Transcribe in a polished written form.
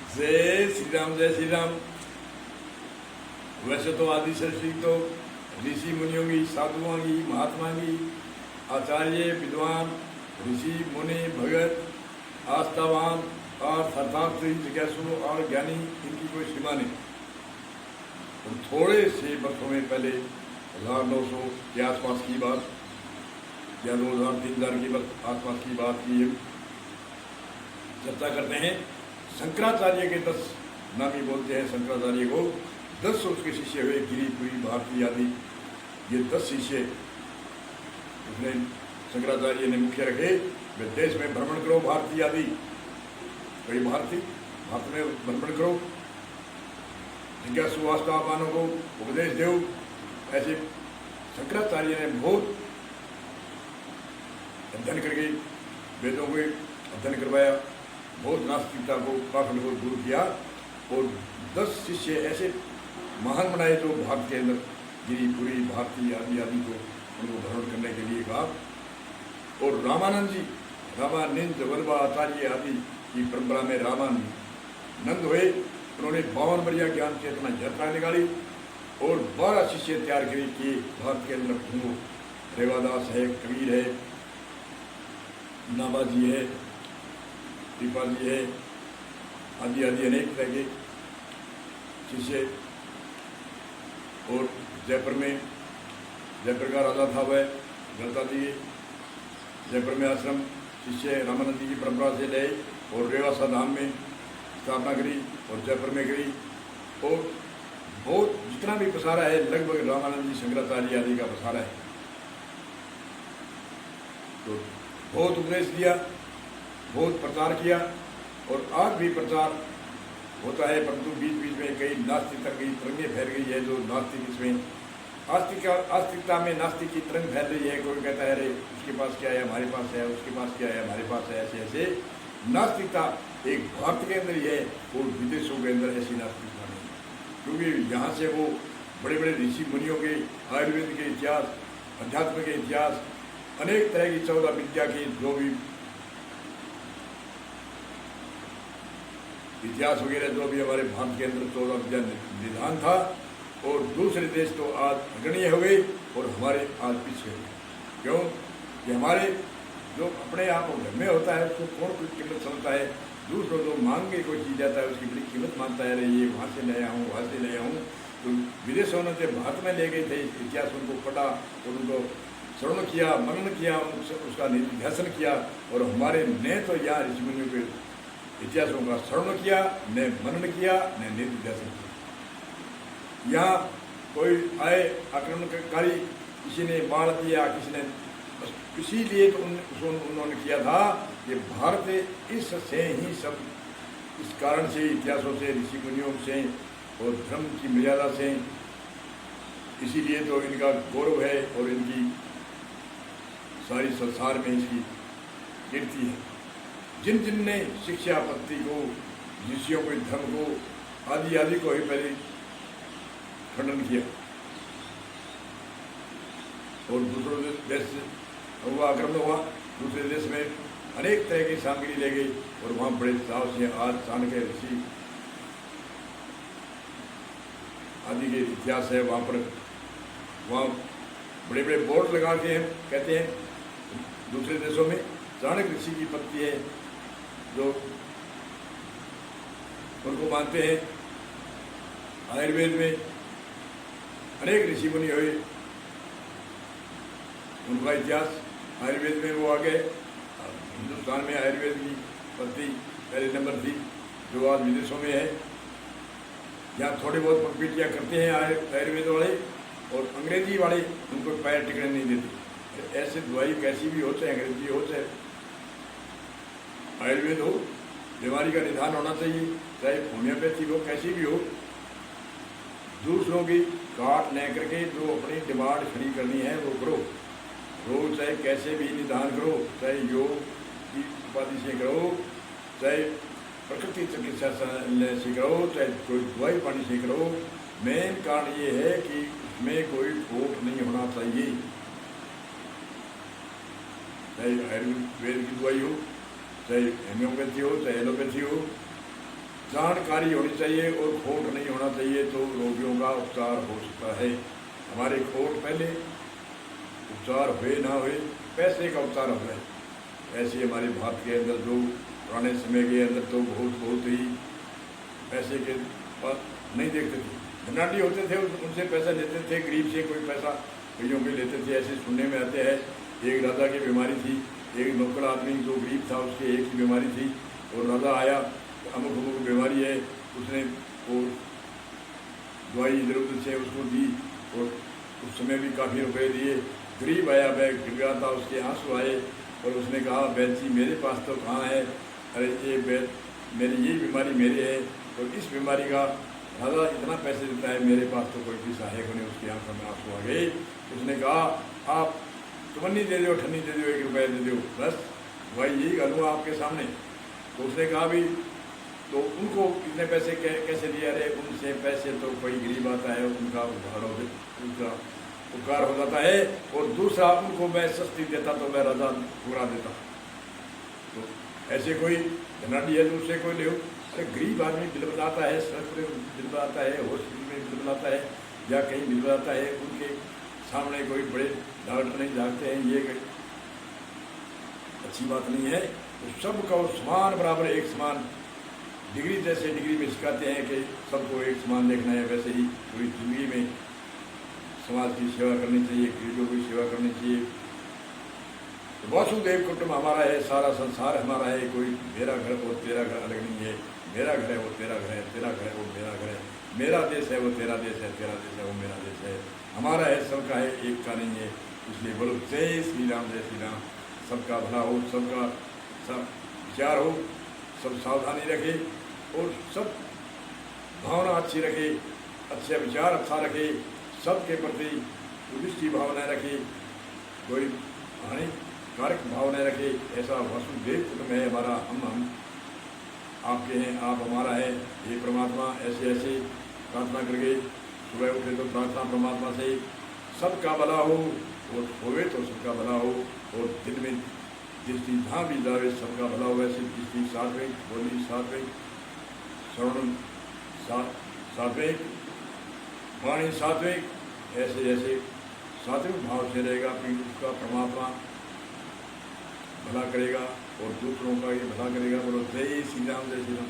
जय श्री राम, जय श्री राम। वैसे तो आदि सृष्टि तो ऋषि मुनियों की, साधुओं की, महात्मा की, आचार्य, विद्वान, ऋषि मुनि, भगत, आस्थावान और शतार्थी, जिज्ञासु और ज्ञानी, इनकी कोई सीमा नहीं। और थोड़े से वर्षों में पहले 1900 के आसपास की बात या 2000-3000 के आसपास की बात की चर्चा करते हैं। शंकराचार्य के 10 नामी बोलते हैं। शंकराचार्य को 10 उसके शिष्य हुए, गिरी, पुरी, भारती आदि। ये 10 शिष्य उसने शंकराचार्य ने मुख्य रखे। वे देश में भ्रमण करो, भारती आदि, कोई भारत में भ्रमण करो, जिज्ञासु आस्थावानों को उपदेश दो। ऐसे शंकराचार्य ने बहुत अध्ययन करके वेदों को अध्ययन करवाया, बहुत नास्तिकता को, पाखंड को दूर किया और 10 शिष्य ऐसे महान बनाए जो भारत के अंदर गिरी, पुरी, भारती आदि आदि को उनको भ्रमण करने के लिए कहा। और रामानंद जी, रामानंद, वल्लभाचार्य आदि की परंपरा में रामानंद हुए। उन्होंने 52 बढ़िया ज्ञान चेतना यात्रा निकाली और 12 शिष्य तैयार किए भारत के अंदर घूमो। रेवादास है, कबीर है, नाभाजी है, दीपाजी है, आदि आदि अनेक तरह के शिष्य। और जयपुर में, जयपुर का राजा था वह गलता जी, जयपुर में आश्रम शिष्य रामानंद जी की परंपरा से ले और रेवासा धाम में स्थापना करी और जयपुर में करी। और बहुत जितना भी पसारा है लगभग रामानंद जी, शंकराचार्य आदि का पसारा है। तो बहुत उपदेश दिया, बहुत प्रचार किया और आज भी प्रचार होता है, परंतु बीच बीच में कई नास्तिकता की तरंगें फैल गई है। जो नास्तिक इसमें आस्तिकता में नास्तिक की तरंग फैल रही है। कोई कहता है अरे उसके पास क्या है, हमारे पास है, उसके पास क्या है, हमारे पास है। ऐसे ऐसे नास्तिकता एक भारत के अंदर ही है और विदेशों के अंदर ऐसी नास्तिकता नहीं, क्योंकि यहाँ से वो बड़े बड़े ऋषि मुनियों के, आयुर्वेद के इतिहास, अध्यात्म के इतिहास, अनेक तरह की 14 विद्या की जो भी इतिहास वगैरह जो भी हमारे भारत के अंदर 14 विद्या निधान था। और दूसरे देश तो आज अग्रणीय हो गए और हमारे आज पीछे हो गए। क्यों कि हमारे जो अपने आप घर में होता है उसको कौन कुछ कीमत समझता है, दूसरों को मांग के कोई चीज़ आता है उसकी बड़ी कीमत मानता है। अरे ये वहाँ से ले आया हूँ, वहाँ से ले आया हूँ। तो विदेशों ने से भारत में ले गए थे, इतिहास उनको पढ़ा और उनको श्रवण किया, मनन किया, उसका निध्यासन किया। और हमारे ने तो यहाँ ऋषि मुनियों के इतिहासों का श्रवण किया, न मनन किया, न निध्यासन किया। यहाँ कोई आए आक्रमणकारी, किसी ने मार दिया, किसी ने, इसीलिए तो उन्होंने किया था कि भारत इस से ही सब, इस कारण से, इतिहासों से, ऋषि मुनियों से और धर्म की मर्यादा से, इसीलिए तो इनका गौरव है और इनकी सारी संसार में इसकी कीर्ति है। जिन जिन ने शिक्षा पद्धति को, ऋषियों को, धर्म को, आदि आदि को ही पहले खंडन किया और दूसरों देश से हुआ आक्रमण हुआ, दूसरे देश में अनेक तरह की सामग्री ले गई और वहाँ बड़े साहस से आज चाणक्य ऋषि आदि के इतिहास है। वहाँ पर वहाँ बड़े बड़े बोर्ड लगाते हैं, कहते हैं दूसरे देशों में चाणक्य ऋषि की पत्ती है जो उनको मानते हैं। आयुर्वेद में अनेक ऋषि मुनि हुए, उनका इतिहास आयुर्वेद में वो आ गए। हिंदुस्तान में आयुर्वेद की पत्ती पहले नंबर थी, जो आज विदेशों में है। यहाँ थोड़े बहुत प्रॉफिटियाँ करते हैं आयुर्वेद वाले और अंग्रेजी वाले उनको पैर टिकने नहीं देते। ऐसे दवाई कैसी भी हो, चाहे अंग्रेजी हो चाहे आयुर्वेद हो, बीमारी का निदान होना चाहिए, चाहे होम्योपैथी हो, कैसी भी हो। दूसरों की काट ले करके जो अपनी डिमांड खड़ी करनी है वो करो। रोग चाहे कैसे भी निदान करो, चाहे योग की उपाधि से करो, चाहे प्रकृति चिकित्सा से करो, चाहे कोई दवाई पानी से करो। मेन कारण ये है कि उसमें कोई खोट नहीं होना चाहिए। चाहे आयुर्वेद की दवाई हो, चाहे होम्योपैथी हो, चाहे एलोपैथी हो, जानकारी होनी चाहिए और खोट नहीं होना चाहिए, तो रोगियों का उपचार हो सकता है। हमारे खोट पहले उपचार हुए ना हुए, पैसे का उपचार हो जाए। ऐसे हमारे भारत के अंदर जो पुराने समय के अंदर तो बहुत ही पैसे के पास नहीं देखते थे, धनाढ़ी होते थे, उनसे पैसा लेते थे, गरीब से कोई पैसा गरीबों के लेते थे। ऐसे सुनने में आते हैं, एक राजा की बीमारी थी, एक नौकर आदमी जो गरीब था उसके एक की बीमारी थी, और राजा आया, अमुक अमुक बीमारी है, उसने वो दवाई इधर उधर से उसको दी, और उस समय भी काफ़ी रुपए दिए। गरीब आया, वह गिर था, उसके आंसू आए, और उसने कहा वैद्य जी मेरे पास तो कहाँ है, अरे ये वैद्य मेरी यही बीमारी मेरे है, और इस बीमारी का राजा इतना पैसे देता है, मेरे पास तो कोई भी सहायक नहीं। उसकी आंखों में आंसू आ गए। उसने कहा आप चवन्नी दे दो, ठन्नी दे दो, 1 रुपया दे दो, बस भाई यही करूँगा आपके सामने। तो उसने कहा भी तो उनको इतने पैसे कैसे दिया? अरे उनसे पैसे तो कोई गरीब आता है, उनका उपकार हो जाता है, और दूसरा उनको मैं सस्ती देता तो मैं राजा पूरा देता। तो ऐसे कोई धनाढ़ी है तो उससे कोई ले, अरे गरीब आदमी बिल बनाता है, सड़क पर बिल बनाता है, हॉस्पिटल में बिल बनाता है, या कहीं बिल बनाता है, उनके सामने कोई बड़े डॉक्टर नहीं जागते हैं, ये अच्छी बात नहीं है। तो सबका समान बराबर एक समान डिग्री, जैसे डिग्री में सिखाते हैं कि सबको एक समान देखना है, वैसे ही पूरी जिंदगी में समाज की सेवा करनी चाहिए, गरीबों की सेवा करनी चाहिए। तो वासुदेव कुटुंब हमारा है, सारा संसार हमारा है, कोई मेरा घर और तेरा घर अलग नहीं है, मेरा घर है वो तेरा घर है, तेरा घर है वो मेरा घर है, मेरा देश है वो तेरा देश है, तेरा देश है वो मेरा देश है, हमारा है सबका है, एक का नहीं है। इसलिए बोलो जय श्री राम, जय श्री राम। सबका भला हो, सबका सब विचार हो, सब सावधानी रखे, और सब भावना अच्छी रखे, अच्छे विचार अच्छा रखे, सबके प्रति दृष्टि भावनाएं रखे, कोई हानिकारक भावनाएं रखे। ऐसा वासुदेव कुटुंब है हमारा, हम आपके हैं, आप हमारा है। ये परमात्मा ऐसे ऐसे प्रार्थना करके सुबह उठे तो प्रार्थना परमात्मा से सबका भला हो, और होवे तो सबका भला हो, और दिन में दृष्टि जहाँ भी जावे सबका भला हो। वैसे दृष्टि सात्विक, बोली सात्विक, श्रवण सात्विक, वाणी सात्विक, ऐसे ऐसे सात्विक भाव से रहेगा, फिर उसका परमात्मा भला करेगा और दूसरों का ये भला करेगा। बोलो जय श्री राम, जय श्री राम।